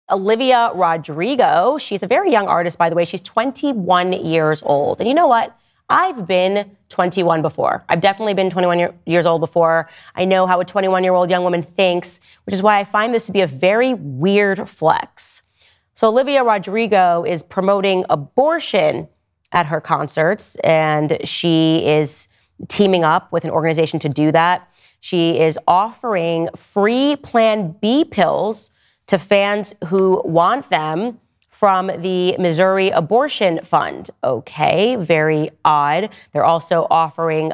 Olivia Rodrigo, she's a very young artist, by the way. She's 21 years old. And you know what? I've been 21 before. I've definitely been 21 years old before. I know how a 21-year-old young woman thinks, which is why I find this to be a very weird flex. So Olivia Rodrigo is promoting abortion at her concerts, and she is teaming up with an organization to do that. She is offering free Plan B pills to fans who want them from the Missouri Abortion Fund. Okay, very odd. They're also offering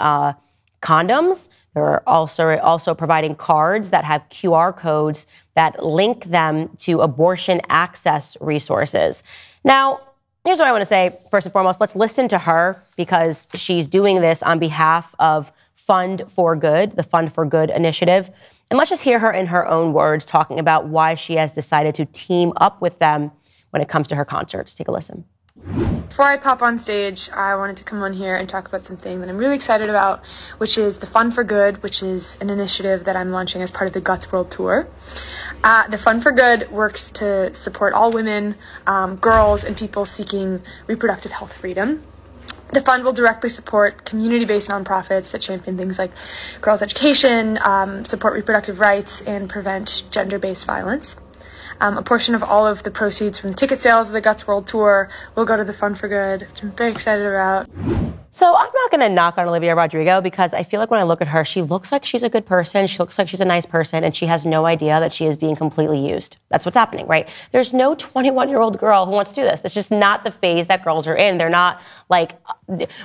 condoms. They're also providing cards that have QR codes that link them to abortion access resources. Now, here's what I want to say. First and foremost, let's listen to her because she's doing this on behalf of Fund for Good, the Fund for Good initiative. And let's just hear her in her own words talking about why she has decided to team up with them when it comes to her concerts. Take a listen. Before I pop on stage, I wanted to come on here and talk about something that I'm really excited about, which is the Fund for Good, which is an initiative that I'm launching as part of the Guts World Tour. The Fund for Good works to support all women, girls, and people seeking reproductive health freedom. The fund will directly support community-based nonprofits that champion things like girls' education, support reproductive rights, and prevent gender-based violence. A portion of all of the proceeds from the ticket sales of the Guts World Tour will go to the Fund for Good, which I'm very excited about. So I'm not going to knock on Olivia Rodrigo because I feel like when I look at her, she looks like she's a good person. She looks like she's a nice person, and she has no idea that she is being completely used. That's what's happening, right? There's no 21-year-old girl who wants to do this. That's just not the phase that girls are in. They're not like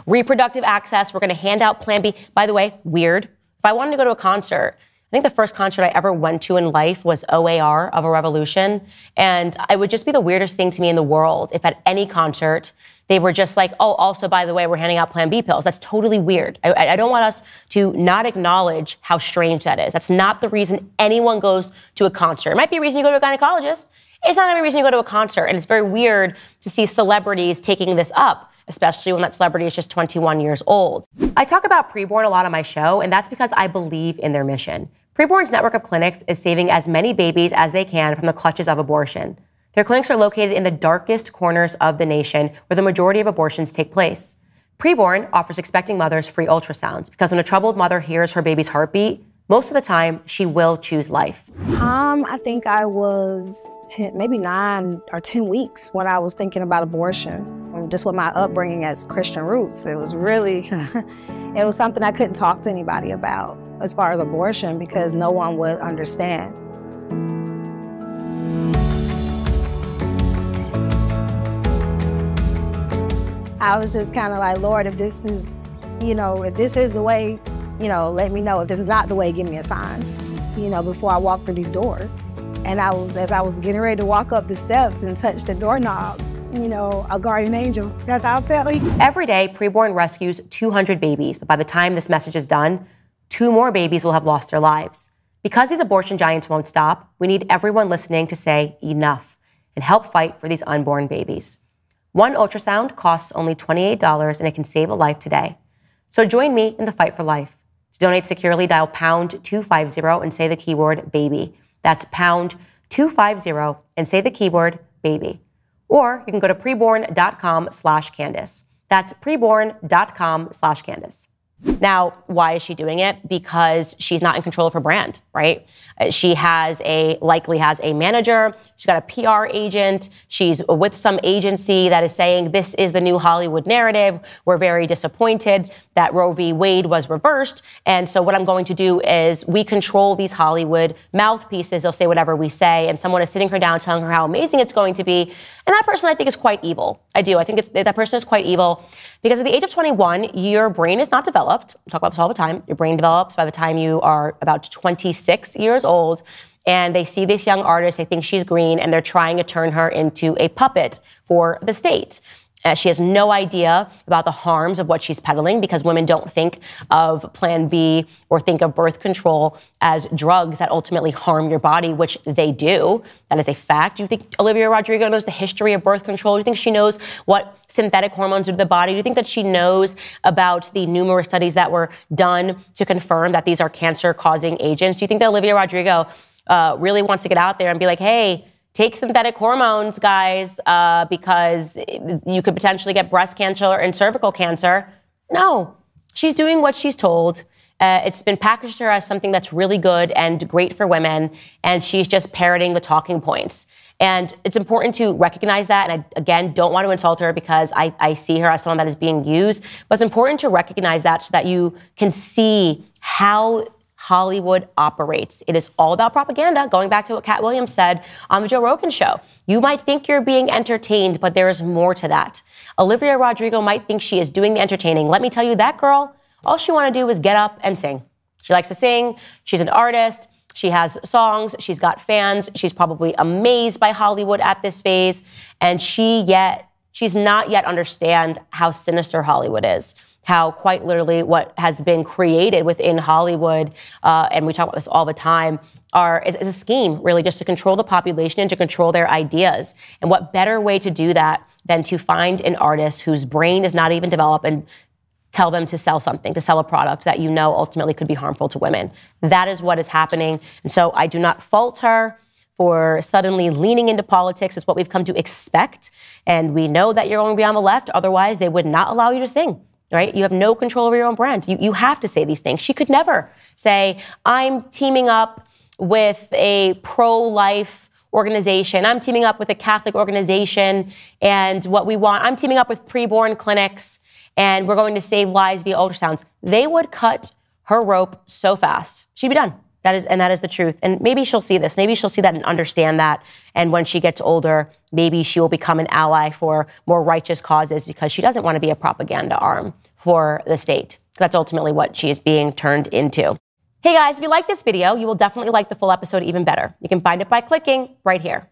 reproductive access. We're going to hand out Plan B. By the way, weird. If I wanted to go to a concert, I think the first concert I ever went to in life was OAR of a Revolution. And it would just be the weirdest thing to me in the world if at any concert they were just like, oh, also, by the way, we're handing out Plan B pills. That's totally weird. I don't want us to not acknowledge how strange that is. That's not the reason anyone goes to a concert. It might be a reason you go to a gynecologist. It's not every reason you go to a concert. And it's very weird to see celebrities taking this up, especially when that celebrity is just 21 years old. I talk about Preborn a lot on my show, and that's because I believe in their mission. Preborn's network of clinics is saving as many babies as they can from the clutches of abortion. Their clinics are located in the darkest corners of the nation where the majority of abortions take place. Preborn offers expecting mothers free ultrasounds because when a troubled mother hears her baby's heartbeat, most of the time she will choose life. I think I was maybe 9 or 10 weeks when I was thinking about abortion. Just with my upbringing as Christian roots, it was really, it was something I couldn't talk to anybody about as far as abortion because no one would understand. I was just kind of like, Lord, if this is, if this is the way, let me know. If this is not the way, give me a sign, before I walk through these doors. And as I was getting ready to walk up the steps and touch the doorknob, a guardian angel. That's how I felt. Every day, Preborn rescues 200 babies, but by the time this message is done, 2 more babies will have lost their lives. Because these abortion giants won't stop, we need everyone listening to say enough and help fight for these unborn babies. One ultrasound costs only $28 and it can save a life today. So join me in the fight for life. To donate securely, dial pound 250 and say the keyword baby. That's pound 250 and say the keyword baby. Or you can go to preborn.com/Candace. That's preborn.com/Candace. Now, why is she doing it? Because she's not in control of her brand, right? She likely has a manager. She's got a PR agent. She's with some agency that is saying this is the new Hollywood narrative. We're very disappointed that Roe v. Wade was reversed. And so what I'm going to do is we control these Hollywood mouthpieces. They'll say whatever we say. And someone is sitting her down telling her how amazing it's going to be. And that person, I think, is quite evil. I do. I think that person is quite evil because at the age of 21, your brain is not developed. We talk about this all the time. Your brain develops by the time you are about 26 years old. And they see this young artist, they think she's green, and they're trying to turn her into a puppet for the state. She has no idea about the harms of what she's peddling because women don't think of Plan B or think of birth control as drugs that ultimately harm your body, which they do. That is a fact. Do you think Olivia Rodrigo knows the history of birth control? Do you think she knows what synthetic hormones do to the body? Do you think that she knows about the numerous studies that were done to confirm that these are cancer-causing agents? Do you think that Olivia Rodrigo really wants to get out there and be like, hey, take synthetic hormones, guys, because you could potentially get breast cancer and cervical cancer. No, she's doing what she's told. It's been packaged to her as something that's really good and great for women, and she's just parroting the talking points. And it's important to recognize that. And I, again, don't want to insult her because I see her as someone that is being used. But it's important to recognize that so that you can see how Hollywood operates. It is all about propaganda, going back to what Cat Williams said on the Joe Rogan show. You might think you're being entertained, but there is more to that. Olivia Rodrigo might think she is doing the entertaining. Let me tell you, that girl, all she want to do is get up and sing. She likes to sing. She's an artist. She has songs. She's got fans. She's probably amazed by Hollywood at this phase. And she's not yet understand how sinister Hollywood is, how quite literally what has been created within Hollywood, and we talk about this all the time, is a scheme, really, just to control the population and to control their ideas. And what better way to do that than to find an artist whose brain is not even developed and tell them to sell something, to sell a product that you know ultimately could be harmful to women. That is what is happening. And so I do not fault her for suddenly leaning into politics. It's what we've come to expect. And we know that you're going to be on the left. Otherwise, they would not allow you to sing, right? You have no control over your own brand. You have to say these things. She could never say, I'm teaming up with a pro-life organization. I'm teaming up with a Catholic organization. And what we want, I'm teaming up with preborn clinics. And we're going to save lives via ultrasounds. They would cut her rope so fast. She'd be done. That is the truth. And maybe she'll see this. Maybe she'll see that and understand that. And when she gets older, maybe she will become an ally for more righteous causes because she doesn't want to be a propaganda arm for the state. That's ultimately what she is being turned into. Hey guys, if you like this video, you will definitely like the full episode even better. You can find it by clicking right here.